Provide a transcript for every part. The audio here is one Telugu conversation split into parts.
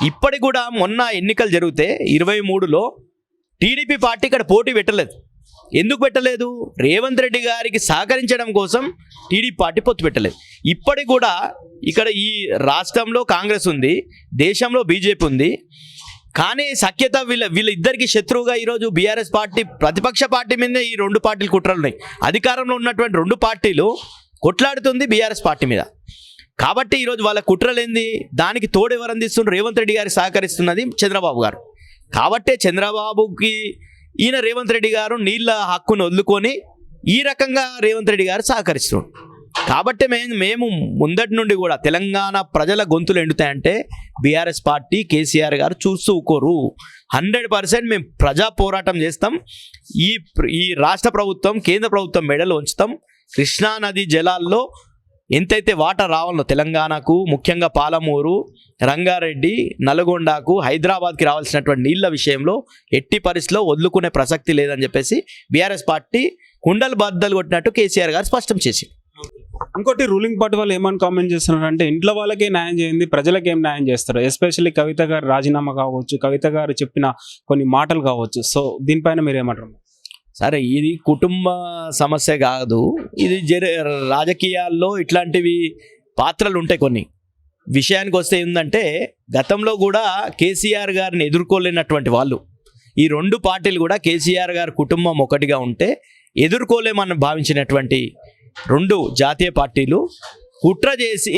ఇప్పటికి కూడా మొన్న ఎన్నికలు జరిగితే 23లో టీడీపీ పార్టీ ఇక్కడ పోటీ పెట్టలేదు. ఎందుకు పెట్టలేదు? రేవంత్ రెడ్డి గారికి సహకరించడం కోసం టీడీపీ పార్టీ పొత్తు పెట్టలేదు. ఇప్పటికి కూడా ఇక్కడ ఈ రాష్ట్రంలో కాంగ్రెస్ ఉంది, దేశంలో బీజేపీ ఉంది. కానీ సఖ్యత వీళ్ళిద్దరికి శత్రువుగా ఈరోజు బీఆర్ఎస్ పార్టీ ప్రతిపక్ష పార్టీ మీదే ఈ రెండు పార్టీలు కుట్రలు ఉన్నాయి. అధికారంలో ఉన్నటువంటి రెండు పార్టీలు కొట్లాడుతుంది బీఆర్ఎస్ పార్టీ మీద. కాబట్టి ఈరోజు వాళ్ళ కుట్రలేంది? దానికి తోడు ఎవరు అందిస్తున్నారు? రేవంత్ రెడ్డి గారికి సహకరిస్తున్నది చంద్రబాబు గారు. కాబట్టే చంద్రబాబుకి ఈయన రేవంత్ రెడ్డి గారు నీళ్ళ హక్కును వదులుకొని ఈ రకంగా రేవంత్ రెడ్డి గారు సహకరిస్తున్నారు. కాబట్టి మేము ముందటి నుండి కూడా తెలంగాణ ప్రజల గొంతులు ఎండుతాయంటే బీఆర్ఎస్ పార్టీ కేసీఆర్ గారు చూస్తూ ఊకోరు. 100% మేము ప్రజా పోరాటం చేస్తాం. ఈ రాష్ట్ర ప్రభుత్వం కేంద్ర ప్రభుత్వం మెడలు ఉంచుతాం. కృష్ణానది జలాల్లో ఎంతైతే వాటర్ రావాలో తెలంగాణకు, ముఖ్యంగా పాలమూరు, రంగారెడ్డి, నల్గొండకు, హైదరాబాద్కి రావాల్సినటువంటి నీళ్ళ విషయంలో ఎట్టి పరిస్థితిలో వదులుకునే ప్రసక్తి లేదని చెప్పేసి బీఆర్ఎస్ పార్టీ కుండలు బద్దలు కొట్టినట్టు కేసీఆర్ గారు స్పష్టం చేసి. ఇంకోటి రూలింగ్ పార్టీ వాళ్ళు ఏమని కామెంట్ చేస్తున్నారు అంటే ఇంట్లో వాళ్ళకే న్యాయం చేయండి, ప్రజలకి ఏం న్యాయం చేస్తారు? ఎస్పెషల్లీ కవిత గారు రాజీనామా కావచ్చు, కవిత గారు చెప్పిన కొన్ని మాటలు కావచ్చు. సో దీనిపైన మీరు ఏమంటారు? సరే, ఇది కుటుంబ సమస్య కాదు, ఇది రాజకీయాల్లో ఇట్లాంటివి పాత్రలు ఉంటాయి కొన్ని. విషయానికి వస్తే ఏంటంటే గతంలో కూడా కేసీఆర్ గారిని ఎదుర్కోలేనటువంటి వాళ్ళు ఈ రెండు పార్టీలు కూడా కేసీఆర్ గారి కుటుంబం ఒకటిగా ఉంటే ఎదుర్కోలేమని భావించినటువంటి రెండు జాతీయ పార్టీలు కుట్ర చేసి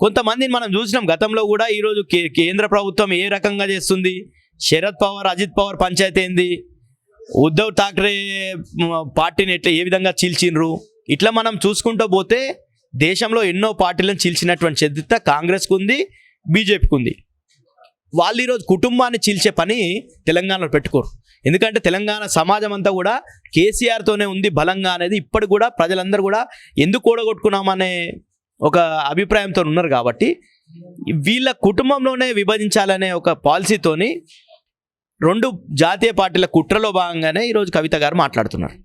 కొంతమందిని మనం చూసినాం గతంలో కూడా. ఈరోజు కేంద్ర ప్రభుత్వం ఏ రకంగా చేస్తుంది? శరద్ పవార్, అజిత్ పవార్ పంచాయతీ ఏంది? ఉద్ధవ్ ఠాక్రే పార్టీని ఏ విధంగా చీల్చిండ్రు? ఇట్లా మనం చూసుకుంటూ పోతే దేశంలో ఎన్నో పార్టీలను చీల్చినటువంటి చరిత్ర కాంగ్రెస్కు ఉంది, బీజేపీకి ఉంది. వాళ్ళు ఈరోజు కుటుంబాన్ని చీల్చే పని తెలంగాణలో పెట్టుకోరు. ఎందుకంటే తెలంగాణ సమాజం అంతా కూడా కేసీఆర్తోనే ఉంది బలంగా అనేది ఇప్పటికి కూడా ప్రజలందరూ కూడా ఎందుకు కూడగొట్టుకున్నామనే ఒక అభిప్రాయంతో ఉన్నారు. కాబట్టి వీళ్ళ కుటుంబంలోనే విభజించాలనే ఒక పాలసీతోని రెండు జాతీయ పార్టీల కుట్రలో భాగంగానే ఈరోజు కవిత గారు మాట్లాడుతున్నారు.